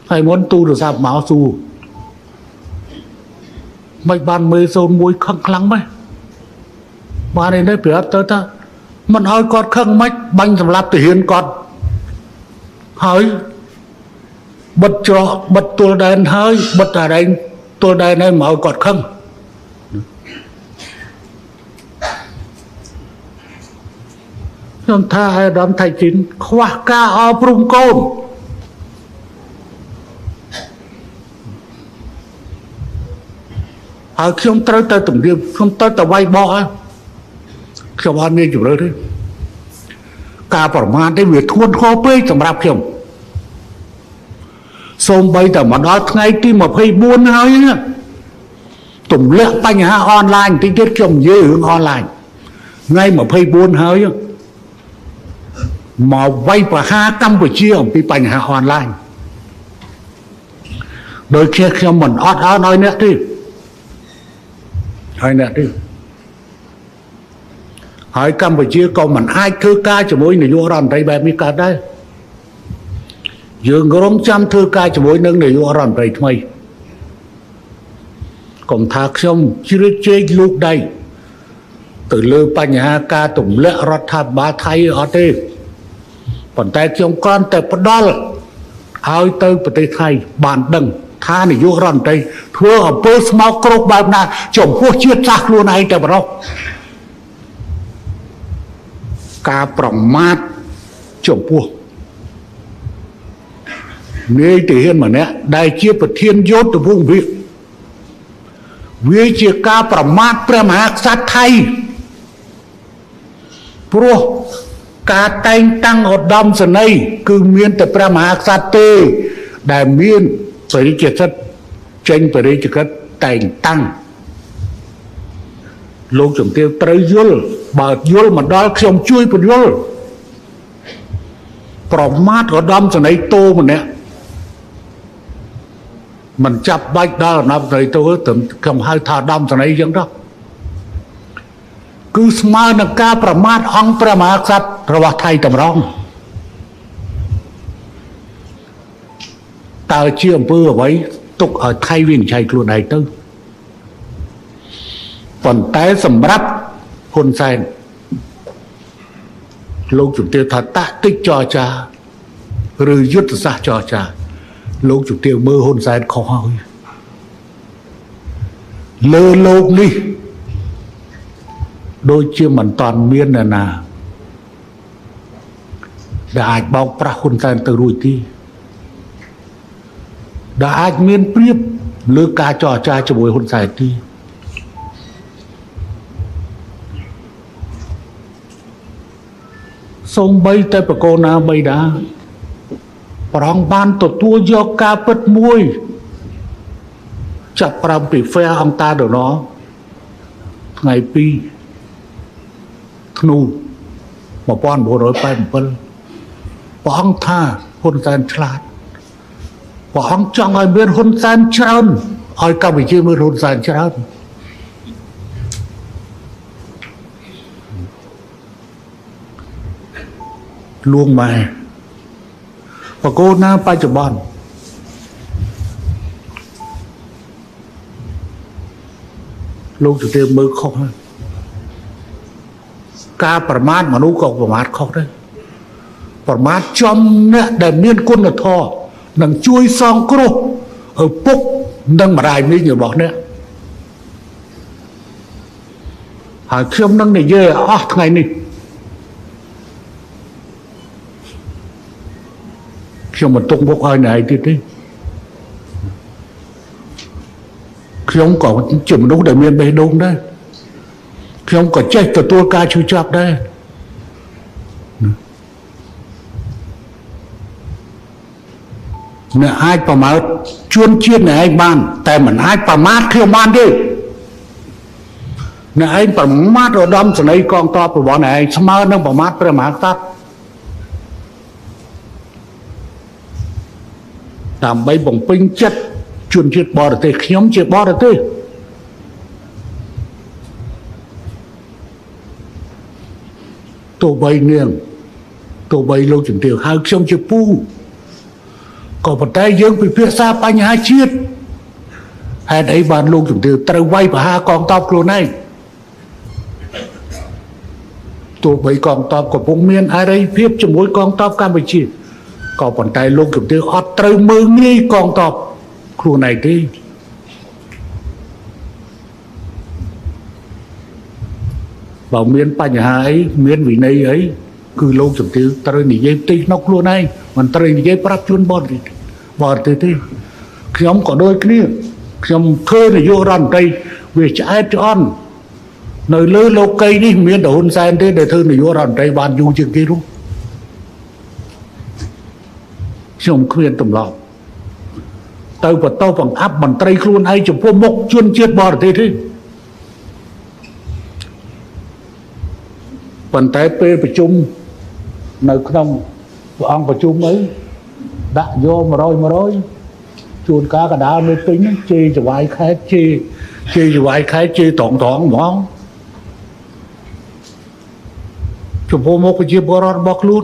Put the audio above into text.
ហើយមុនទូរស័ព្ទមកស៊ូមិនបានមើល01ខឹងខ្លាំងម៉េចបានឯនេះប្រាប់ទៅថាមិនឲ្យគាត់ខឹងម៉េចបាញ់សម្លាប់ទាហានគាត់ហើយបិទច្រកបិទទល់ដែនហើយបិទអារែងទល់ដែនហើយមកឲ្យគាត់ខឹងខ្ញុំថាអាដាមថៃជីនខ្វះការអប់រំកូនហើយខ្ញុំត្រូវទៅទម្រាបខ្ញុំទៅតែវាយបោះហើយខ្ញុំអត់មានជំរឿទេការប្រមាថនេះវាធ្ងន់ធ្ងរពេកសម្រាប់ខ្ញុំសូម្បីតែមកដល់ថ្ងៃទី24ហើយទម្លាក់បញ្ហាអនឡាញតិចទៀតខ្ញុំនិយាយរឿងអនឡាញថ្ងៃ24ហើយមកវាយប្រហារកម្ពុជាអំពីបញ្ហាអនឡាញដោយខ្ញុំមិនអត់ឲ្យអ្នកទេហើយអ្នកទេហើយកម្ពុជាក៏មិនអាចធ្វើការជាមួយនាយករដ្ឋមន្ត្រីបែបនេះកើតដែរយើងរងចាំធ្វើការជាមួយនឹងនាយករដ្ឋមន្ត្រីថ្មីកុំថាខ្ញុំជ្រៀតជ្រែកលូកដៃទៅលើបញ្ហាការទម្លាក់រដ្ឋាភិបាលថៃអត់ទេប៉ុន្តែខ្ញុំគ្រាន់តែផ្ដល់ឲ្យទៅប្រទេសថៃបានដឹងថានាយករដ្ឋមន្ត្រីធ្វើអំពើស្មោកគ្រោកបែបណាចំពោះជាតិសាសន៍ខ្លួនឯងតែប៉ុណ្ណោះការប្រមាថចំពោះនាយទាហានម្នាក់ដែលជាប្រធានយោធវង្សវិវាជាការប្រមាថព្រះមហាក្សត្រថៃព្រោះការតែងតាំងឧត្តមសេនីយ៍គឺមានតែព្រះមហាក្សត្រទេដែលមានបរិជ្ជសិទ្ធិចេញបរិជ្ជកិច្ចតែងតាំងលោកជំទាវត្រូវយល់បើយល់មកដល់ខ្ញុំជួយពន្យល់ប្រមាថឧត្តមសេនីយ៍តូម្នាក់មិនចាប់បាច់ដល់ឧត្តមសេនីយ៍តូទៅខ្ញុំហៅថាឧត្តមសេនីយ៍អញ្ចឹងទៅគឺស្មើនឹងការប្រមាថអង្គព្រះមហាក្សត្ររបស់ថៃតម្រង់តើជាអំពើអ្វីទុកឲ្យថៃវិនិច្ឆ័យខ្លួនឯងទៅប៉ុន្តែសម្រាប់ហ៊ុនសែនលោកជំទាវថាតាក់ទិចចរចាឬយុទ្ធសាស្ត្រចរចាលោកជំទាវមើលហ៊ុនសែនខុសហើយលើលោកនេះដូចជាមិនតាន់មាននរណាដែលអាចបោកប្រាស់ហ៊ុនសែនទៅរួចទេដែលអាចមានព្រៀបលើការចរចាជាមួយហ៊ុនសែនទេសូម្បីតែបកូនណាបីដាប្រងបានទទួលយកការពិតមួយចាប់ប្រាំពីហ្វែអង្គតាដណថ្ងៃ2ធ្នូ1987ព្រះអង្គថាហ៊ុនសែនឆ្លាតព្រះអង្គចង់ឲ្យមានហ៊ុនសែនច្រើនឲ្យកម្ពុជាមានហ៊ុនសែនច្រើនលួងម៉ែបកូនណាបច្ចុប្បន្នលោកជំទាវមើលខុសហើយការប្រមាថមនុស្សក៏ប្រមាថខុសដែរប្រមាថចំអ្នកដែលមានគុណធម៌នឹងជួយសងគ្រោះឪពុកនិងម្ដាយមីងរបស់អ្នកហើយខ្ញុំនឹងនិយាយអស់ថ្ងៃនេះខ្ញុំមិនទុកមុខឲ្យអ្នកឯងទៀតទេខ្ញុំក៏ជាមនុស្សដែលមានបេះដូងដែរខ្ញុំក៏ចេះទទួលការឈឺចាប់ដែរអ្នកអាចប្រមាថជួនជាតិអ្នកឯងបានតែមិនអាចប្រមាថខ្ញុំបានទេអ្នកឯងប្រមាថឧត្តមសេនីយ៍កងទ័ពរបស់អ្នកឯងស្មើនឹងប្រមាថព្រះមហាក្សត្រដើម្បីបំពេញចិត្តជនជាតិបរទេសខ្ញុំជាបរទេសទោះបីនាងទោះបីលោកជំទាវហៅខ្ញុំជាពូ ក៏ប៉ុន្តែយើងពិភាក្សាបញ្ហាជាតិហេតុអីបានលោកជំទាវត្រូវវាយប្រហារកងទ័ពខ្លួនឯងទោះបីកងទ័ពកំពុងមានអរិយភាពជាមួយកងទ័ពកម្ពុជាក៏ប៉ុន្តែលោកជំទាវអត់ត្រូវមើលងាយកងទ័ពខ្លួនឯងទេបើមានបញ្ហាអីមានវិន័យអីគឺលោកជំទាវត្រូវនិយាយទីក្នុងខ្លួនឯងមិនត្រូវនិយាយប្រាប់ជនបរទេសទេខ្ញុំក៏ដូចគ្នាខ្ញុំធ្វើនយោបាយរដ្ឋមន្ត្រីវាឆ្អែតឆ្អន់នៅលើលោកីនេះមានតែហ៊ុនសែនទេដែលធ្វើនយោបាយរដ្ឋមន្ត្រីបានយូរជាងគេនោះខ្ញុំគ្មានទម្លាប់ទៅបន្តបង្អាប់មន្ត្រីខ្លួនឯងចំពោះមុខជនជាតិបរទេសទេប៉ុន្តែពេលប្រជុំនៅក្នុងព្រះអង្គប្រជុំអីដាក់យក100ជួនកាលកដាលនៅពេញហ្នឹងជេរចវាយខេតជេរចវាយខេតជេរត្រង់ហ្មងចំពោះមុខប្រជាពលរដ្ឋរបស់ខ្លួន